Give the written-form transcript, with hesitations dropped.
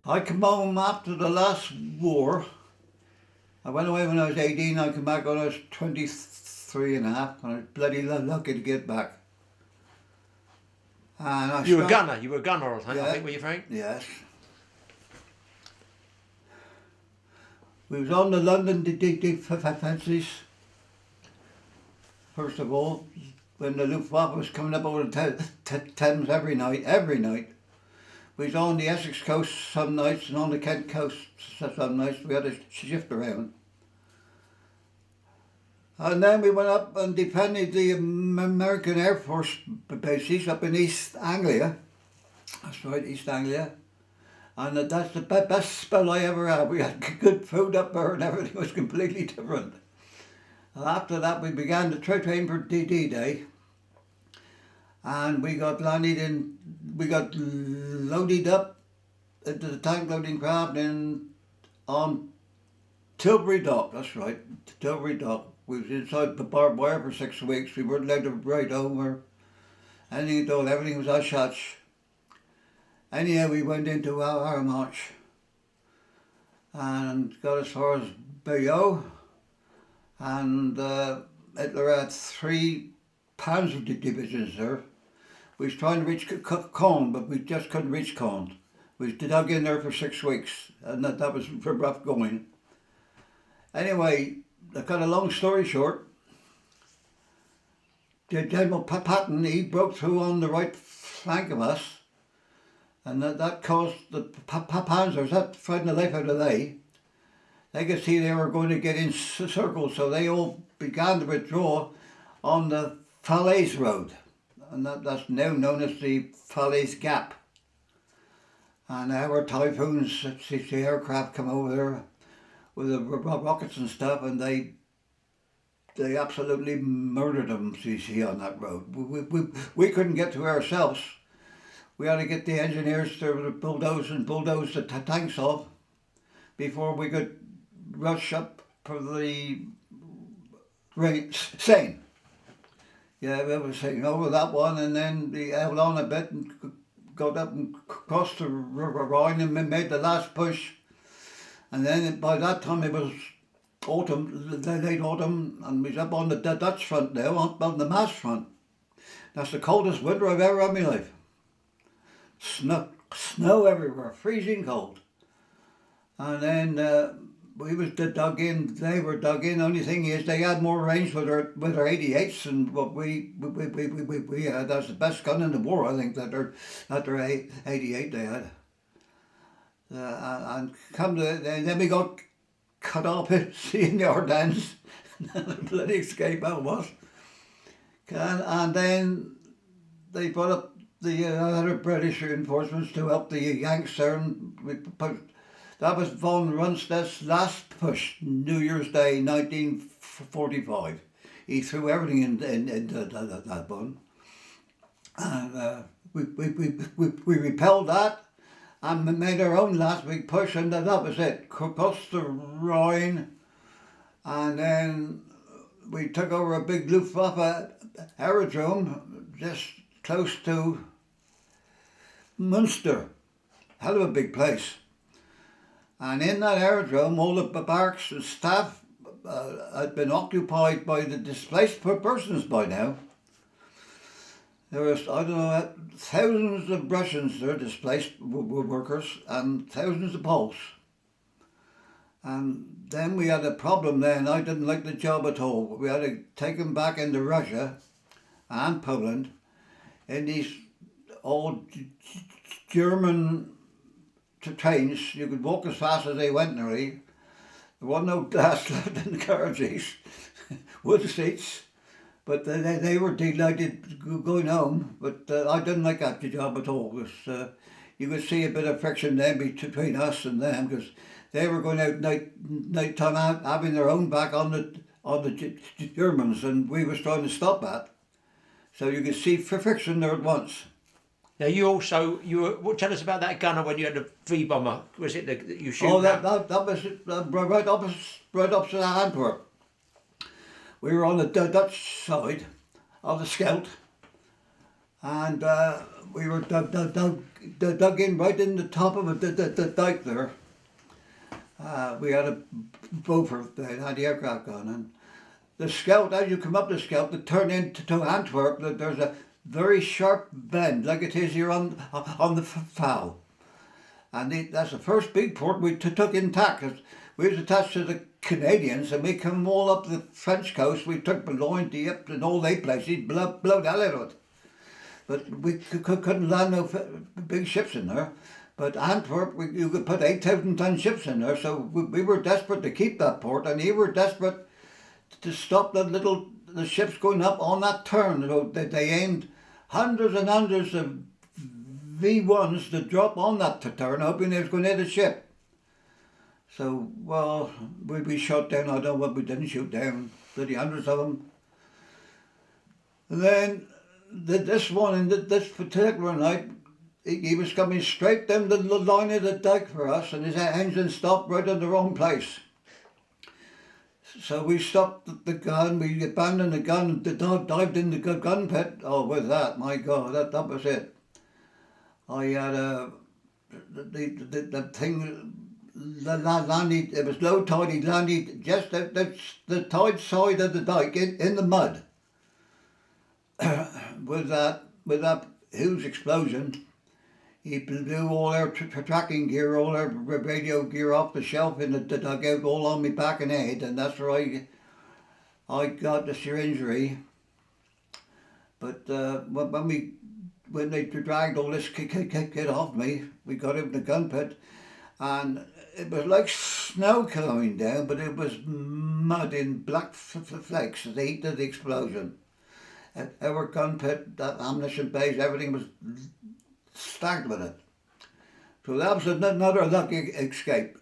I came home after the last war. I went away when I was 18, I came back when I was 23 and a half, and I was bloody lucky to get back. And you were a gunner all the time, yeah, I think, were you, Frank? Yes. We was on the London defences, first of all, when the Luftwaffe was coming up over the Thames every night. We was on the Essex coast some nights and on the Kent coast some nights. We had to shift around. And then we went up and defended the American Air Force bases up in East Anglia. That's right, East Anglia. And that's the best spell I ever had. We had good food up there and everything was completely different. And after that we began to train for D-Day. And we got loaded up into the tank loading craft on Tilbury Dock, that's right, Tilbury Dock. We was inside the barbed wire for 6 weeks. We weren't allowed to ride over anything at all. Everything was hush hush. Anyhow, we went into our march and got as far as Bayeux, and Hitler had 3 Panzer divisions there. We was trying to reach Caen, but we just couldn't reach Caen. We dug in there for 6 weeks, and that was rough going. Anyway, to cut a long story short, General Patton, he broke through on the right flank of us, and that caused the Panzers, that frightened the life out of they could see they were going to get in circles, so they all began to withdraw on the Falaise Road, and that's now known as the Falaise Gap. And our Typhoons, the aircraft come over there with the rockets and stuff, and they absolutely murdered them, see, on that road. We couldn't get to ourselves. We had to get the engineers to bulldoze the tanks off before we could rush up for the Seine. Yeah, we were saying over that one, and then we held on a bit and got up and crossed the Rhine and made the last push. And then by that time it was autumn, late autumn, and we was up on the Dutch front now, up on the Maas front. That's the coldest winter I've ever had in my life. Snow everywhere, freezing cold. And then we was dug in, they were dug in. Only thing is they had more range with their 88s than what we had. That's the best gun in the war, I think, that their 88 they had. And come to then we got cut off in the Ardennes. Bloody escape that was. And then they brought up the other British reinforcements to help the Yanks there, and that was von Rundstedt's last push, New Year's Day 1945. He threw everything into that one. And we repelled that and made our own last big push, and that was it. Crossed the Rhine, and then we took over a big Luftwaffe aerodrome just close to Münster. Hell of a big place. And in that aerodrome, all the barracks and staff had been occupied by the displaced persons by now. There was, I don't know, thousands of Russians there, displaced workers, and thousands of Poles. And then we had a problem then. I didn't like the job at all. We had to take them back into Russia and Poland in these old German trains. You could walk as fast as they went, nearly. There wasn't no glass left in the carriages, wood seats. But they were delighted going home. But I didn't like that job at all, because you could see a bit of friction then between us and them, because they were going out night time out, having their own back on the Germans, and we was trying to stop that. So you could see friction there at once. Now tell us about that gunner when you had the V bomber. Was it that you shoot? Oh, that was right opposite Antwerp. We were on the Dutch side of the Scheldt, and we were dug in right in the top of the dike there. We had a Beaufort, they had the aircraft gun, and the Scout, as you come up the Scout, to turn into Antwerp, there's a very sharp bend, like it is here on the Fow. And that's the first big port we took intact. We was attached to the Canadians, and we come all up the French coast. We took Boulogne, Dieppe, and all they places, blow the hell out of it. But we couldn't land no big ships in there. But Antwerp, you could put 8,000-ton ships in there, so we were desperate to keep that port, and they were desperate to stop the ships going up on that turn. So they aimed hundreds and hundreds of V1s to drop on that turn, hoping they was going to hit a ship. So, well, we shot down, I don't know what we didn't shoot down, bloody hundreds of them. And then this particular night, he was coming straight down the line of the dike for us, and his engine stopped right in the wrong place. So we stopped the gun, we abandoned the gun, and dived in the gun pit. Oh, with that, my God, that was it. I had the thing landed, it was low tide, he landed just at the tide side of the dike in the mud. with that huge explosion, he blew all our tracking gear, all our radio gear off the shelf in the dugout, all on me back and head, and that's where I got the sheer injury. But when they dragged all this kit off me, we got him in the gun pit, and it was like snow coming down, but it was mud in black flakes, the heat of the explosion. Our gun pit, that ammunition base, everything was stacked with it. So that was another lucky escape.